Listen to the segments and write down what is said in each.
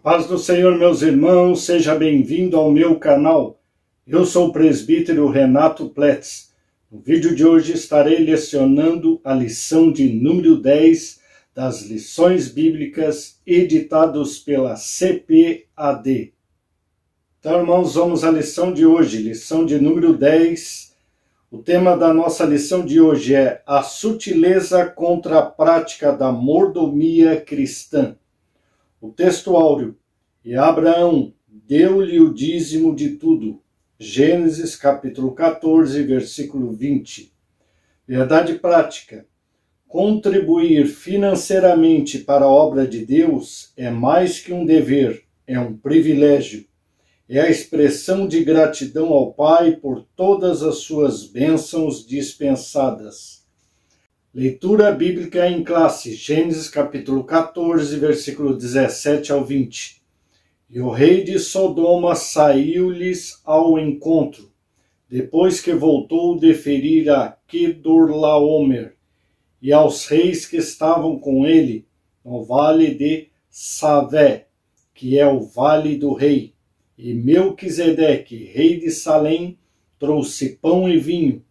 Paz do Senhor, meus irmãos, seja bem-vindo ao meu canal. Eu sou o presbítero Renato Pletz. No vídeo de hoje estarei lecionando a lição de número 10 das lições bíblicas editados pela CPAD. Então, irmãos, vamos à lição de hoje, lição de número 10. O tema da nossa lição de hoje é a sutileza contra a prática da mordomia cristã. O texto áureo: e Abraão deu-lhe o dízimo de tudo. Gênesis capítulo 14, versículo 20. Verdade prática: contribuir financeiramente para a obra de Deus é mais que um dever, é um privilégio. É a expressão de gratidão ao Pai por todas as suas bênçãos dispensadas. Leitura bíblica em classe, Gênesis capítulo 14, versículo 17 ao 20. E o rei de Sodoma saiu-lhes ao encontro, depois que voltou de ferir a Quedorlaomer, e aos reis que estavam com ele, no vale de Savé, que é o vale do rei. E Melquisedeque, rei de Salém, trouxe pão e vinho,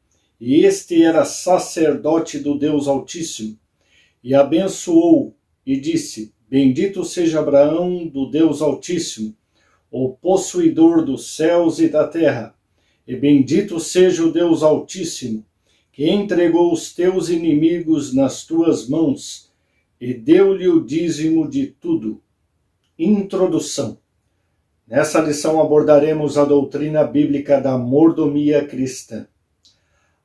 e este era sacerdote do Deus Altíssimo, e abençoou, e disse: Bendito seja Abraão do Deus Altíssimo, o possuidor dos céus e da terra, e bendito seja o Deus Altíssimo, que entregou os teus inimigos nas tuas mãos, e deu-lhe o dízimo de tudo. Introdução. Nessa lição abordaremos a doutrina bíblica da mordomia cristã.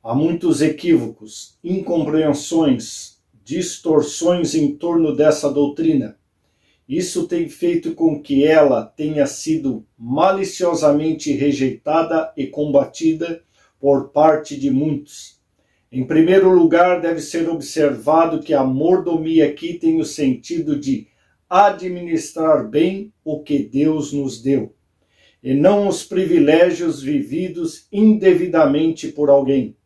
Há muitos equívocos, incompreensões, distorções em torno dessa doutrina. Isso tem feito com que ela tenha sido maliciosamente rejeitada e combatida por parte de muitos. Em primeiro lugar, deve ser observado que a mordomia aqui tem o sentido de administrar bem o que Deus nos deu, e não os privilégios vividos indevidamente por alguém.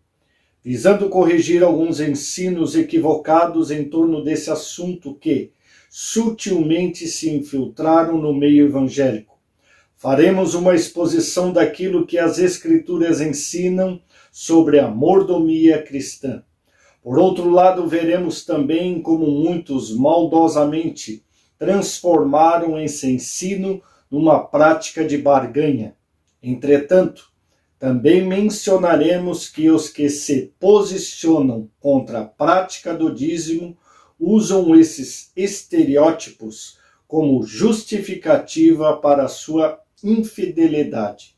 Visando corrigir alguns ensinos equivocados em torno desse assunto que sutilmente se infiltraram no meio evangélico, faremos uma exposição daquilo que as Escrituras ensinam sobre a mordomia cristã. Por outro lado, veremos também como muitos maldosamente transformaram esse ensino numa prática de barganha. Entretanto, também mencionaremos que os que se posicionam contra a prática do dízimo usam esses estereótipos como justificativa para a sua infidelidade.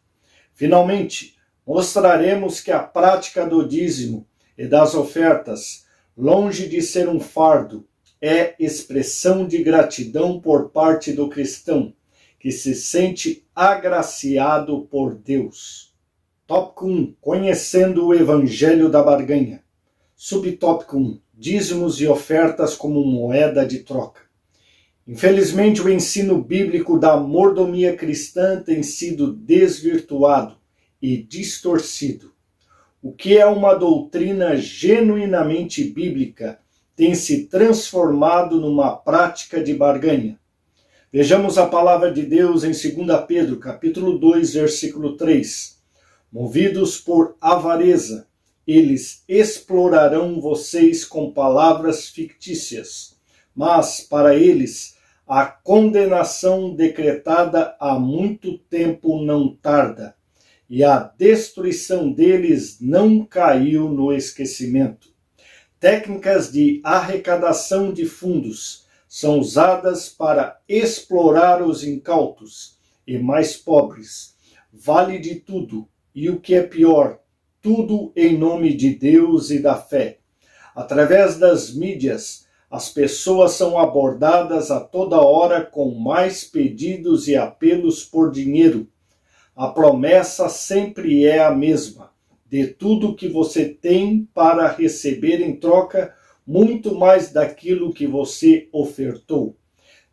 Finalmente, mostraremos que a prática do dízimo e das ofertas, longe de ser um fardo, é expressão de gratidão por parte do cristão, que se sente agraciado por Deus. Tópico 1. Conhecendo o Evangelho da Barganha. Subtópico 1. Dízimos e ofertas como moeda de troca. Infelizmente, o ensino bíblico da mordomia cristã tem sido desvirtuado e distorcido. O que é uma doutrina genuinamente bíblica tem se transformado numa prática de barganha. Vejamos a palavra de Deus em 2 Pedro, capítulo 2, versículo 3. Movidos por avareza, eles explorarão vocês com palavras fictícias, mas para eles a condenação decretada há muito tempo não tarda, e a destruição deles não caiu no esquecimento. Técnicas de arrecadação de fundos são usadas para explorar os incautos e mais pobres. Vale de tudo, e o que é pior, tudo em nome de Deus e da fé. Através das mídias, as pessoas são abordadas a toda hora com mais pedidos e apelos por dinheiro. A promessa sempre é a mesma: de tudo que você tem para receber em troca, muito mais daquilo que você ofertou.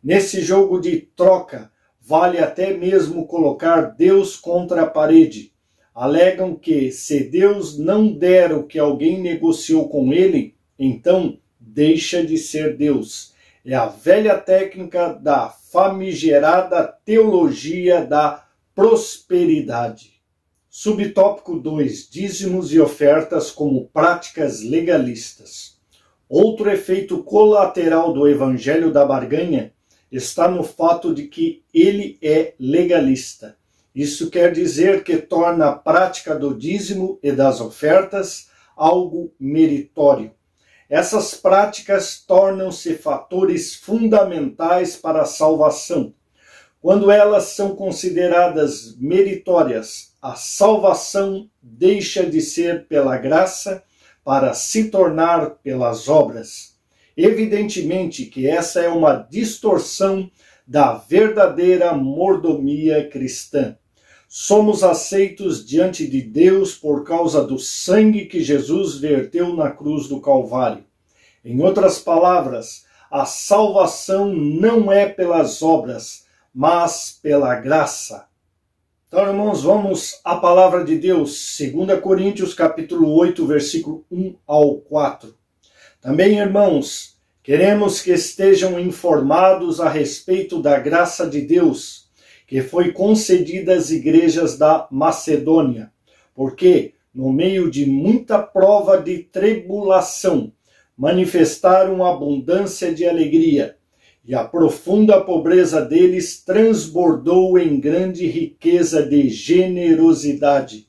Nesse jogo de troca, vale até mesmo colocar Deus contra a parede. Alegam que, se Deus não der o que alguém negociou com ele, então deixa de ser Deus. É a velha técnica da famigerada teologia da prosperidade. Subtópico 2. Dízimos e ofertas como práticas legalistas. Outro efeito colateral do Evangelho da Barganha está no fato de que ele é legalista. Isso quer dizer que torna a prática do dízimo e das ofertas algo meritório. Essas práticas tornam-se fatores fundamentais para a salvação. Quando elas são consideradas meritórias, a salvação deixa de ser pela graça para se tornar pelas obras. Evidentemente que essa é uma distorção da verdadeira mordomia cristã. Somos aceitos diante de Deus por causa do sangue que Jesus verteu na cruz do Calvário. Em outras palavras, a salvação não é pelas obras, mas pela graça. Então, irmãos, vamos à palavra de Deus, 2 Coríntios capítulo 8, versículo 1 ao 4. Também, irmãos, queremos que estejam informados a respeito da graça de Deus, que foi concedida às igrejas da Macedônia, porque, no meio de muita prova de tribulação, manifestaram abundância de alegria, e a profunda pobreza deles transbordou em grande riqueza de generosidade.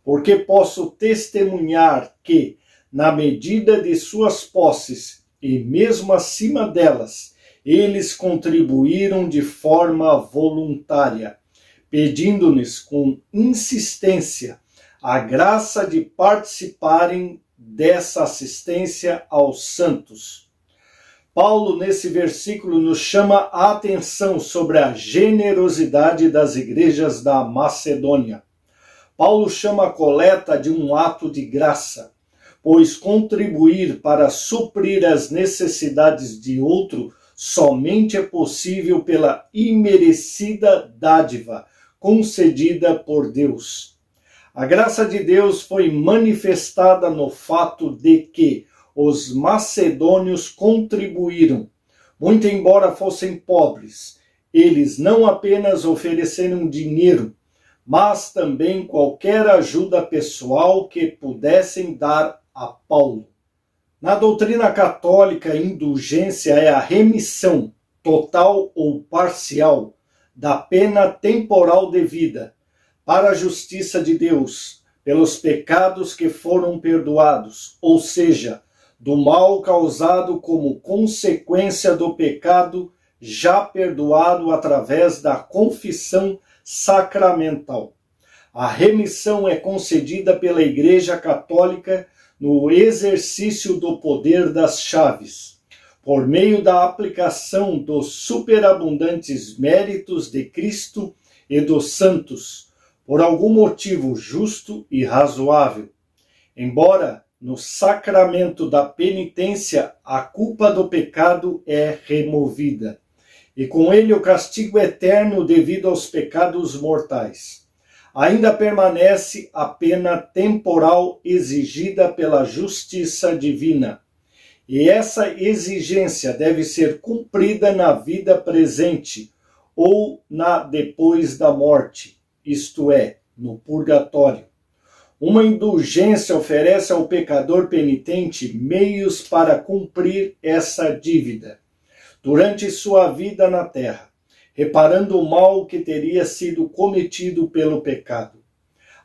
Porque posso testemunhar que, na medida de suas posses, e mesmo acima delas, eles contribuíram de forma voluntária, pedindo-nos com insistência a graça de participarem dessa assistência aos santos. Paulo, nesse versículo, nos chama a atenção sobre a generosidade das igrejas da Macedônia. Paulo chama a coleta de um ato de graça, pois contribuir para suprir as necessidades de outro somente é possível pela imerecida dádiva concedida por Deus. A graça de Deus foi manifestada no fato de que os macedônios contribuíram, muito embora fossem pobres. Eles não apenas ofereceram dinheiro, mas também qualquer ajuda pessoal que pudessem dar a Paulo. Na doutrina católica, indulgência é a remissão, total ou parcial, da pena temporal devida, para a justiça de Deus, pelos pecados que foram perdoados, ou seja, do mal causado como consequência do pecado já perdoado através da confissão sacramental. A remissão é concedida pela Igreja Católica no exercício do poder das chaves, por meio da aplicação dos superabundantes méritos de Cristo e dos santos, por algum motivo justo e razoável. Embora no sacramento da penitência a culpa do pecado é removida, e com ele o castigo eterno devido aos pecados mortais. Ainda permanece a pena temporal exigida pela justiça divina, e essa exigência deve ser cumprida na vida presente ou na depois da morte, isto é, no purgatório. Uma indulgência oferece ao pecador penitente meios para cumprir essa dívida durante sua vida na terra, reparando o mal que teria sido cometido pelo pecado.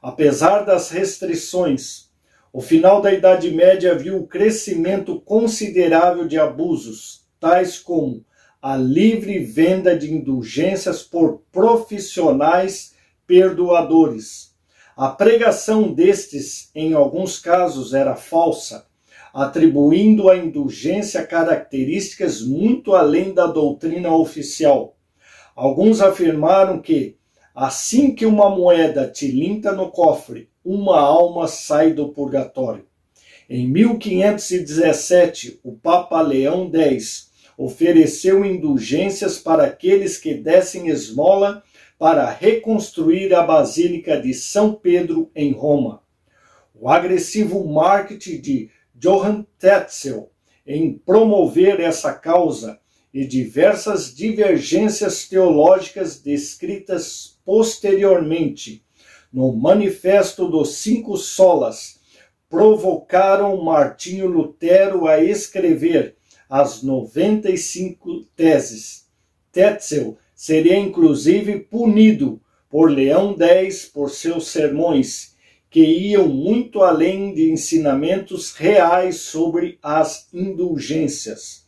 Apesar das restrições, o final da Idade Média viu o crescimento considerável de abusos, tais como a livre venda de indulgências por profissionais perdoadores. A pregação destes, em alguns casos, era falsa, atribuindo à indulgência características muito além da doutrina oficial. Alguns afirmaram que, assim que uma moeda tilinta no cofre, uma alma sai do purgatório. Em 1517, o Papa Leão X ofereceu indulgências para aqueles que dessem esmola para reconstruir a Basílica de São Pedro em Roma. O agressivo marketing de Johann Tetzel em promover essa causa e diversas divergências teológicas descritas posteriormente no Manifesto dos Cinco Solas provocaram Martinho Lutero a escrever as 95 teses. Tetzel seria inclusive punido por Leão X por seus sermões, que iam muito além de ensinamentos reais sobre as indulgências.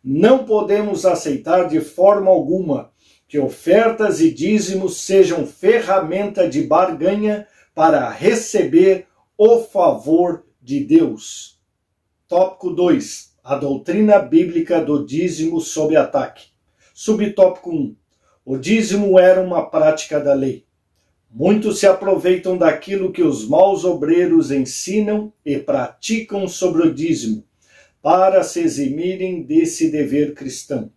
Não podemos aceitar de forma alguma que ofertas e dízimos sejam ferramenta de barganha para receber o favor de Deus. Tópico 2. A doutrina bíblica do dízimo sob ataque. Subtópico 1. O dízimo era uma prática da lei. Muitos se aproveitam daquilo que os maus obreiros ensinam e praticam sobre o dízimo, para se eximirem desse dever cristão.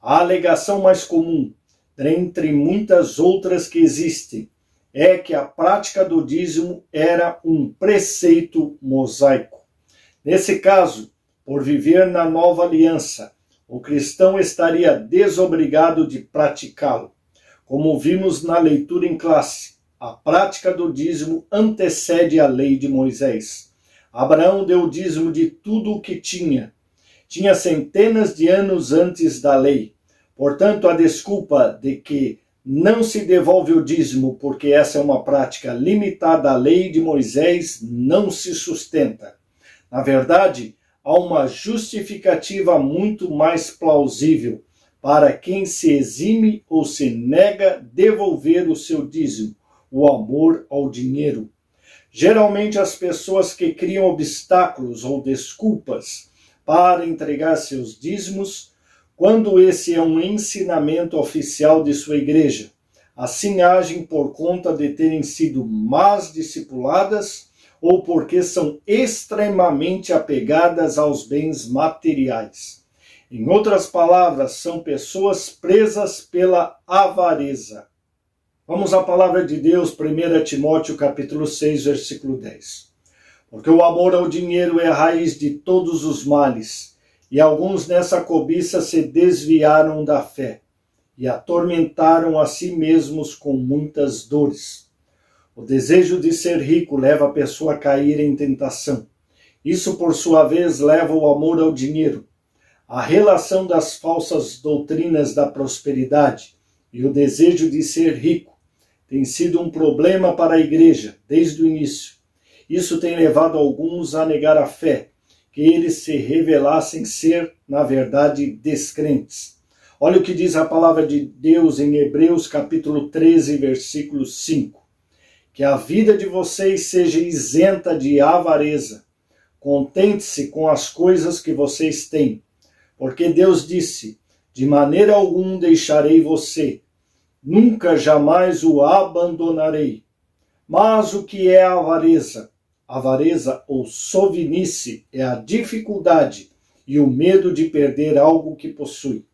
A alegação mais comum, dentre muitas outras que existem, é que a prática do dízimo era um preceito mosaico. Nesse caso, por viver na nova aliança, o cristão estaria desobrigado de praticá-lo. Como vimos na leitura em classe, a prática do dízimo antecede a lei de Moisés. Abraão deu o dízimo de tudo o que tinha. Tinha centenas de anos antes da lei. Portanto, a desculpa de que não se devolve o dízimo porque essa é uma prática limitada à lei de Moisés não se sustenta. Na verdade, há uma justificativa muito mais plausível para quem se exime ou se nega devolver o seu dízimo, o amor ao dinheiro. Geralmente as pessoas que criam obstáculos ou desculpas para entregar seus dízimos, quando esse é um ensinamento oficial de sua igreja, assim agem por conta de terem sido más discipuladas ou porque são extremamente apegadas aos bens materiais. Em outras palavras, são pessoas presas pela avareza. Vamos à palavra de Deus, 1 Timóteo capítulo 6, versículo 10. Porque o amor ao dinheiro é a raiz de todos os males, e alguns nessa cobiça se desviaram da fé, e atormentaram a si mesmos com muitas dores. O desejo de ser rico leva a pessoa a cair em tentação. Isso, por sua vez, leva o amor ao dinheiro. A relação das falsas doutrinas da prosperidade e o desejo de ser rico tem sido um problema para a igreja desde o início. Isso tem levado alguns a negar a fé, que eles se revelassem ser, na verdade, descrentes. Olha o que diz a palavra de Deus em Hebreus capítulo 13, versículo 5. Que a vida de vocês seja isenta de avareza. Contente-se com as coisas que vocês têm. Porque Deus disse, de maneira alguma deixarei você, nunca jamais o abandonarei. Mas o que é a avareza? Avareza ou sovinice é a dificuldade e o medo de perder algo que possui,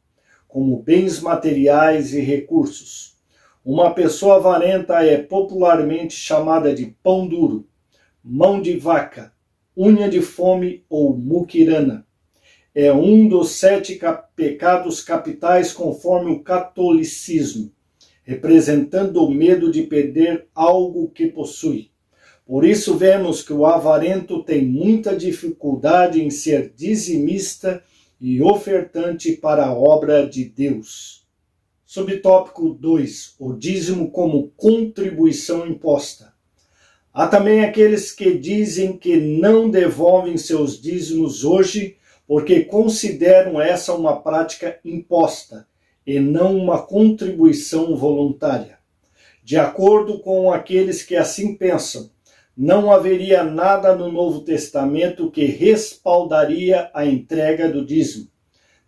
como bens materiais e recursos. Uma pessoa avarenta é popularmente chamada de pão duro, mão de vaca, unha de fome ou muquirana. É um dos 7 pecados capitais conforme o catolicismo, representando o medo de perder algo que possui. Por isso vemos que o avarento tem muita dificuldade em ser dizimista e ofertante para a obra de Deus. Subtópico 2. O dízimo como contribuição imposta. Há também aqueles que dizem que não devolvem seus dízimos hoje porque consideram essa uma prática imposta e não uma contribuição voluntária. De acordo com aqueles que assim pensam, não haveria nada no Novo Testamento que respaldaria a entrega do dízimo.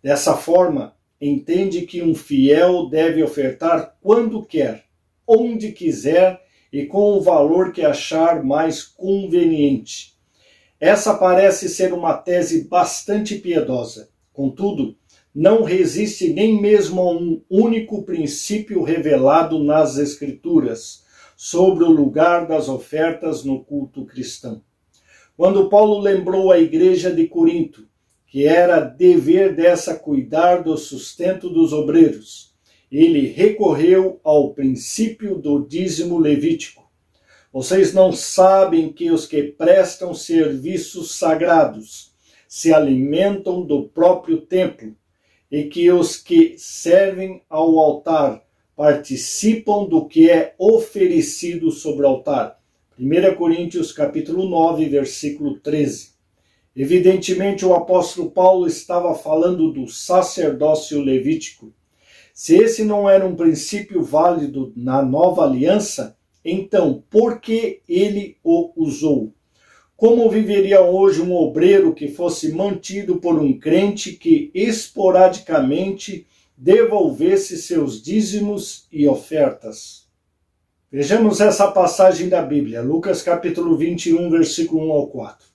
Dessa forma, entende que um fiel deve ofertar quando quer, onde quiser e com o valor que achar mais conveniente. Essa parece ser uma tese bastante piedosa. Contudo, não resiste nem mesmo a um único princípio revelado nas Escrituras sobre o lugar das ofertas no culto cristão. Quando Paulo lembrou à igreja de Corinto que era dever dessa cuidar do sustento dos obreiros. Ele recorreu ao princípio do dízimo levítico. Vocês não sabem que os que prestam serviços sagrados se alimentam do próprio templo e que os que servem ao altar participam do que é oferecido sobre o altar. 1 Coríntios capítulo 9, versículo 13. Evidentemente, o apóstolo Paulo estava falando do sacerdócio levítico. Se esse não era um princípio válido na nova aliança, então por que ele o usou? Como viveria hoje um obreiro que fosse mantido por um crente que esporadicamente devolvesse seus dízimos e ofertas? Vejamos essa passagem da Bíblia, Lucas capítulo 21, versículo 1 ao 4.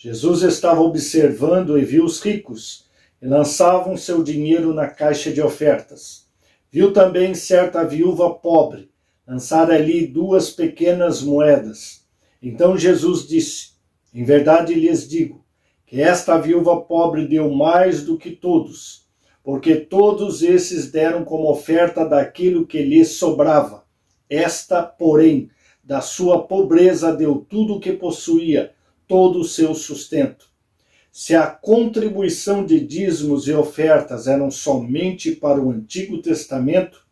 Jesus estava observando e viu os ricos, e lançavam seu dinheiro na caixa de ofertas. Viu também certa viúva pobre, lançar ali 2 pequenas moedas. Então Jesus disse: em verdade lhes digo, que esta viúva pobre deu mais do que todos, porque todos esses deram como oferta daquilo que lhes sobrava. Esta, porém, da sua pobreza deu tudo o que possuía, todo o seu sustento. Se a contribuição de dízimos e ofertas eram somente para o Antigo Testamento,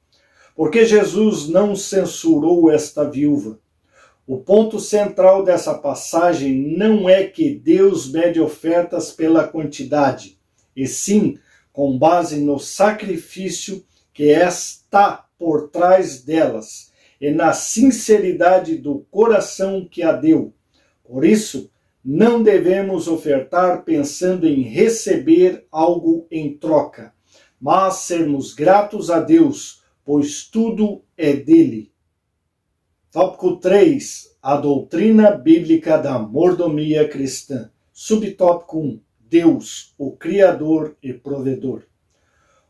por que Jesus não censurou esta viúva? O ponto central dessa passagem não é que Deus mede ofertas pela quantidade, e sim com base no sacrifício que está por trás delas e na sinceridade do coração que a deu. Por isso, não devemos ofertar pensando em receber algo em troca, mas sermos gratos a Deus, pois tudo é dele. Tópico 3. A doutrina bíblica da mordomia cristã. Subtópico 1. Deus, o Criador e Provedor.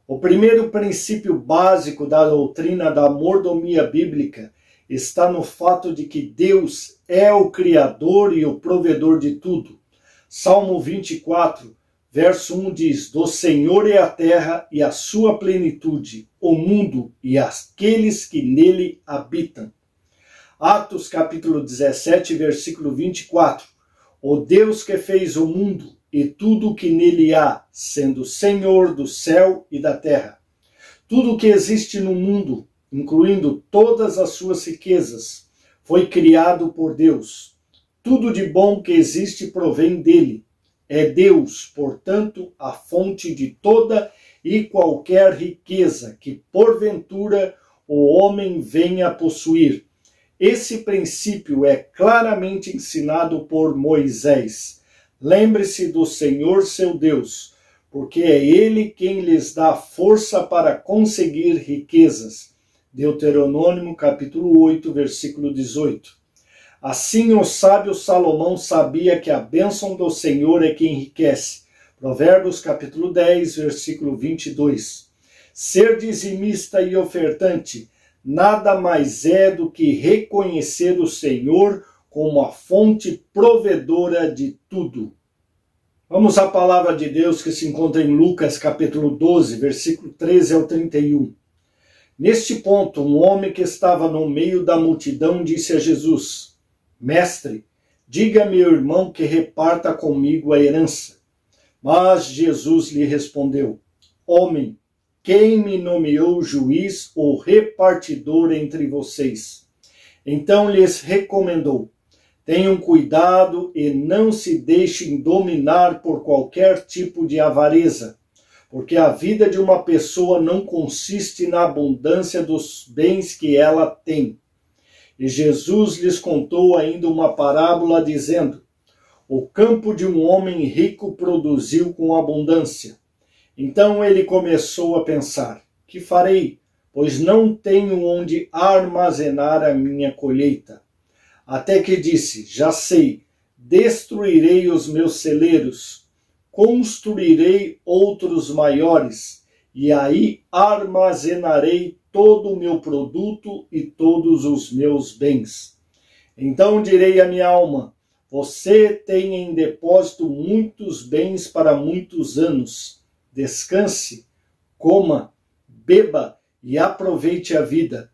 O primeiro princípio básico da doutrina da mordomia bíblica está no fato de que Deus é o Criador e o provedor de tudo. Salmo 24, verso 1 diz: do Senhor é a terra e a sua plenitude, o mundo e aqueles que nele habitam. Atos capítulo 17, versículo 24: o Deus que fez o mundo e tudo o que nele há, sendo Senhor do céu e da terra. Tudo o que existe no mundo, incluindo todas as suas riquezas, foi criado por Deus. Tudo de bom que existe provém dele. É Deus, portanto, a fonte de toda e qualquer riqueza que, porventura, o homem venha a possuir. Esse princípio é claramente ensinado por Moisés. Lembre-se do Senhor seu Deus, porque é Ele quem lhes dá força para conseguir riquezas. Deuteronômio capítulo 8, versículo 18. Assim o sábio Salomão sabia que a bênção do Senhor é que enriquece. Provérbios capítulo 10, versículo 22. Ser dizimista e ofertante nada mais é do que reconhecer o Senhor como a fonte provedora de tudo. Vamos à palavra de Deus que se encontra em Lucas capítulo 12, versículo 13 ao 31. Neste ponto, um homem que estava no meio da multidão disse a Jesus: Mestre, diga a meu irmão que reparta comigo a herança. Mas Jesus lhe respondeu: Homem, quem me nomeou juiz ou repartidor entre vocês? Então lhes recomendou: tenham cuidado e não se deixem dominar por qualquer tipo de avareza, porque a vida de uma pessoa não consiste na abundância dos bens que ela tem. E Jesus lhes contou ainda uma parábola, dizendo: o campo de um homem rico produziu com abundância. Então ele começou a pensar: que farei? Pois não tenho onde armazenar a minha colheita. Até que disse: já sei, destruirei os meus celeiros, construirei outros maiores, e aí armazenarei todo o meu produto e todos os meus bens. Então direi à minha alma: Você tem em depósito muitos bens para muitos anos. Descanse, coma, beba e aproveite a vida.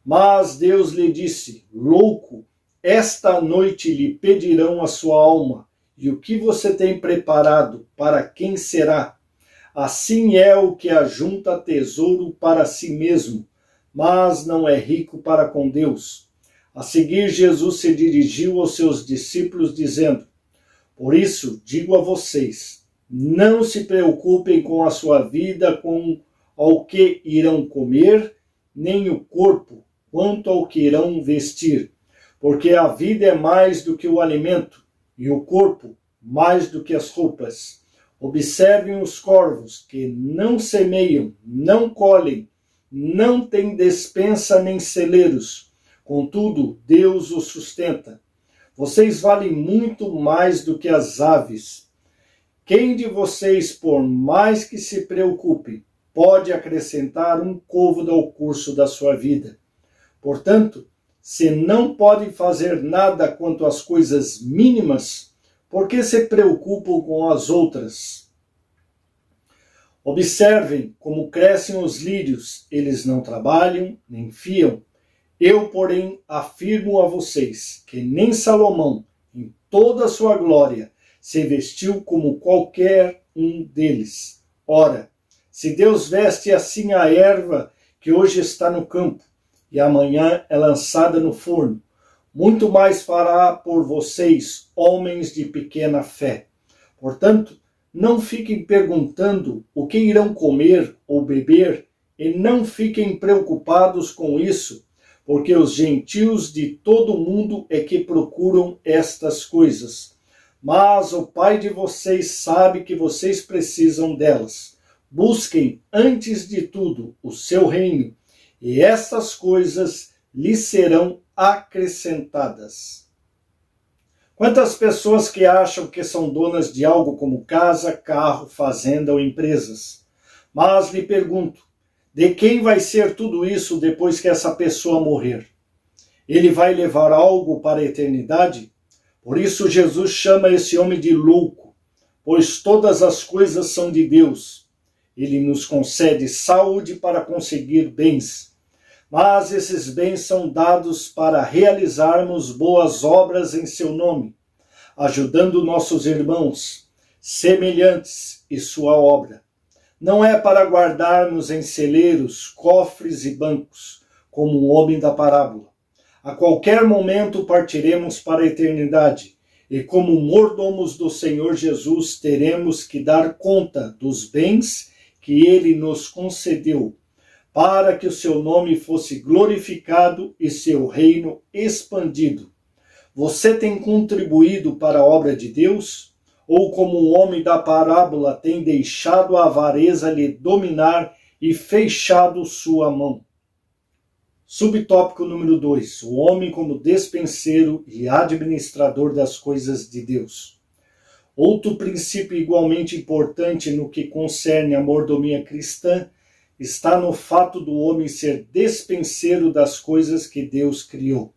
Mas Deus lhe disse: louco, esta noite lhe pedirão a sua alma, e o que você tem preparado, para quem será? Assim é o que ajunta tesouro para si mesmo, mas não é rico para com Deus. A seguir, Jesus se dirigiu aos seus discípulos, dizendo: por isso, digo a vocês, não se preocupem com a sua vida, com ao que irão comer, nem o corpo, quanto ao que irão vestir. Porque a vida é mais do que o alimento, e o corpo mais do que as roupas. Observem os corvos, que não semeiam, não colhem, não têm despensa nem celeiros. Contudo, Deus os sustenta. Vocês valem muito mais do que as aves. Quem de vocês, por mais que se preocupe, pode acrescentar um côvado ao curso da sua vida? Portanto, se não podem fazer nada quanto às coisas mínimas, por que se preocupam com as outras? Observem como crescem os lírios, eles não trabalham, nem fiam. Eu, porém, afirmo a vocês que nem Salomão, em toda a sua glória, se vestiu como qualquer um deles. Ora, se Deus veste assim a erva que hoje está no campo e amanhã é lançada no forno, muito mais fará por vocês, homens de pequena fé. Portanto, não fiquem perguntando o que irão comer ou beber, e não fiquem preocupados com isso, porque os gentios de todo o mundo é que procuram estas coisas. Mas o Pai de vocês sabe que vocês precisam delas. Busquem, antes de tudo, o seu reino, e estas coisas lhes serão acrescentadas. Quantas pessoas que acham que são donas de algo como casa, carro, fazenda ou empresas? Mas lhe pergunto, de quem vai ser tudo isso depois que essa pessoa morrer? Ele vai levar algo para a eternidade? Por isso Jesus chama esse homem de louco, pois todas as coisas são de Deus. Ele nos concede saúde para conseguir bens, mas esses bens são dados para realizarmos boas obras em seu nome, ajudando nossos irmãos, semelhantes em sua obra. Não é para guardarmos em celeiros, cofres e bancos, como o homem da parábola. A qualquer momento partiremos para a eternidade, e como mordomos do Senhor Jesus teremos que dar conta dos bens que ele nos concedeu, para que o seu nome fosse glorificado e seu reino expandido. Você tem contribuído para a obra de Deus? Ou como o homem da parábola tem deixado a avareza lhe dominar e fechado sua mão? Subtópico número 2. O homem como despenseiro e administrador das coisas de Deus. Outro princípio igualmente importante no que concerne a mordomia cristã está no fato do homem ser despenseiro das coisas que Deus criou.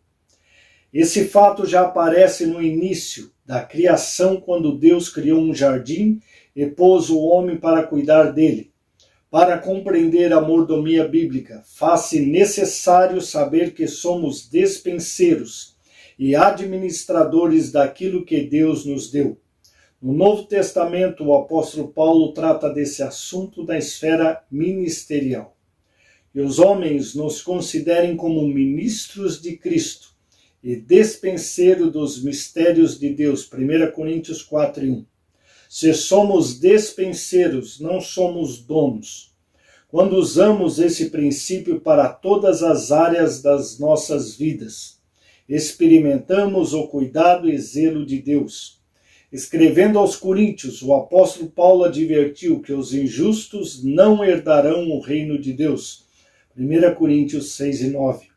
Esse fato já aparece no início da criação, quando Deus criou um jardim e pôs o homem para cuidar dele. Para compreender a mordomia bíblica, faz-se necessário saber que somos despenseiros e administradores daquilo que Deus nos deu. No Novo Testamento, o apóstolo Paulo trata desse assunto na esfera ministerial. E os homens nos considerem como ministros de Cristo e despenseiro dos mistérios de Deus. 1 Coríntios 4:1. Se somos despenseiros, não somos donos. Quando usamos esse princípio para todas as áreas das nossas vidas, experimentamos o cuidado e zelo de Deus. Escrevendo aos Coríntios, o apóstolo Paulo advertiu que os injustos não herdarão o reino de Deus. 1 Coríntios 6:9.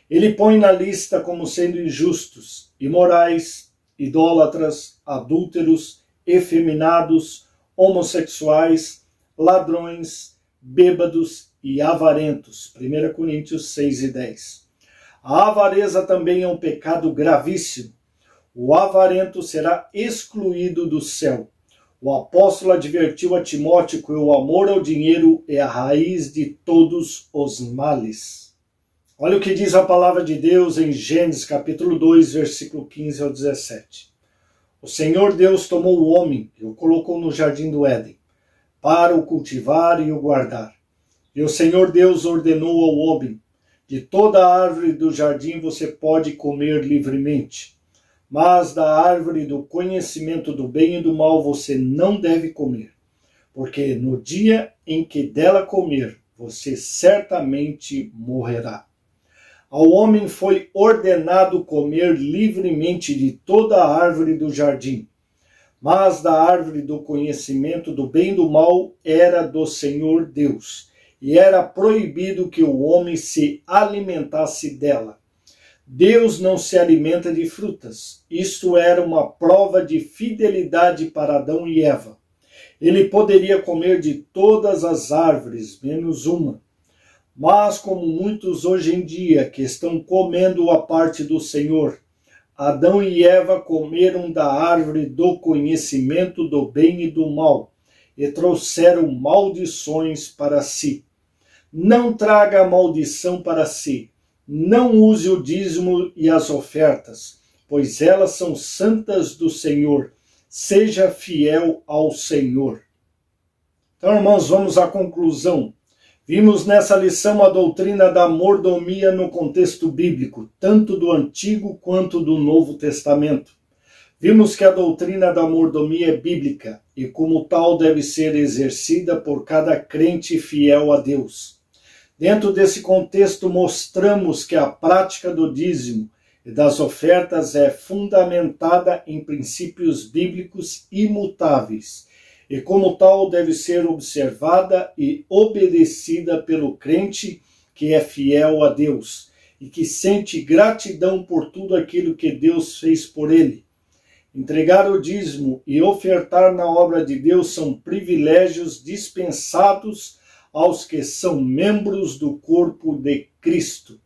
Ele põe na lista como sendo injustos, imorais, idólatras, adúlteros, efeminados, homossexuais, ladrões, bêbados e avarentos. 1 Coríntios 6:10. A avareza também é um pecado gravíssimo. o avarento será excluído do céu. O apóstolo advertiu a Timóteo que o amor ao dinheiro é a raiz de todos os males. Olha o que diz a palavra de Deus em Gênesis capítulo 2, versículo 15 ao 17. O Senhor Deus tomou o homem e o colocou no jardim do Éden, para o cultivar e o guardar. E o Senhor Deus ordenou ao homem: de toda a árvore do jardim você pode comer livremente, mas da árvore do conhecimento do bem e do mal você não deve comer, porque no dia em que dela comer, você certamente morrerá. Ao homem foi ordenado comer livremente de toda a árvore do jardim, mas da árvore do conhecimento do bem e do mal era do Senhor Deus, e era proibido que o homem se alimentasse dela. Deus não se alimenta de frutas. Isto era uma prova de fidelidade para Adão e Eva. Ele poderia comer de todas as árvores, menos uma. Mas como muitos hoje em dia que estão comendo a parte do Senhor, Adão e Eva comeram da árvore do conhecimento do bem e do mal e trouxeram maldições para si. Não traga maldição para si. Não use o dízimo e as ofertas, pois elas são santas do Senhor. Seja fiel ao Senhor. Então, irmãos, vamos à conclusão. Vimos nessa lição a doutrina da mordomia no contexto bíblico, tanto do Antigo quanto do Novo Testamento. Vimos que a doutrina da mordomia é bíblica e, como tal, deve ser exercida por cada crente fiel a Deus. Dentro desse contexto, mostramos que a prática do dízimo e das ofertas é fundamentada em princípios bíblicos imutáveis e, como tal, deve ser observada e obedecida pelo crente que é fiel a Deus e que sente gratidão por tudo aquilo que Deus fez por ele. Entregar o dízimo e ofertar na obra de Deus são privilégios dispensados aos que são membros do corpo de Cristo.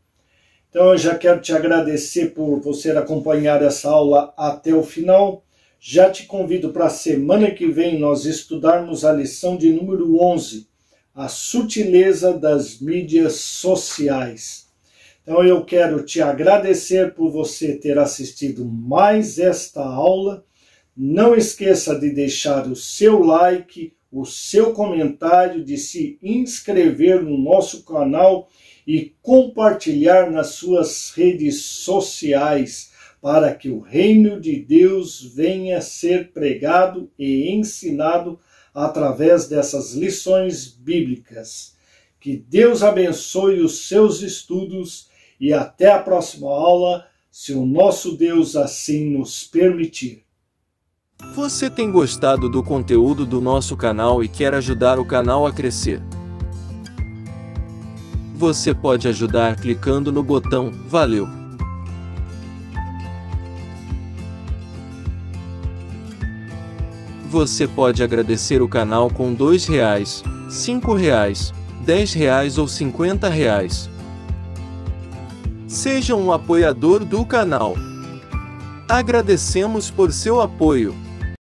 Então eu já quero te agradecer por você acompanhar essa aula até o final. Já te convido para a semana que vem nós estudarmos a lição de número 11, a sutileza das mídias sociais. Então eu quero te agradecer por você ter assistido mais esta aula. Não esqueça de deixar o seu like, o seu comentário, de se inscrever no nosso canal e compartilhar nas suas redes sociais, para que o reino de Deus venha a ser pregado e ensinado através dessas lições bíblicas. Que Deus abençoe os seus estudos e até a próxima aula, se o nosso Deus assim nos permitir. Você tem gostado do conteúdo do nosso canal e quer ajudar o canal a crescer? Você pode ajudar clicando no botão Valeu. Você pode agradecer o canal com R$2, R$5, R$10 ou R$50. Seja um apoiador do canal. Agradecemos por seu apoio.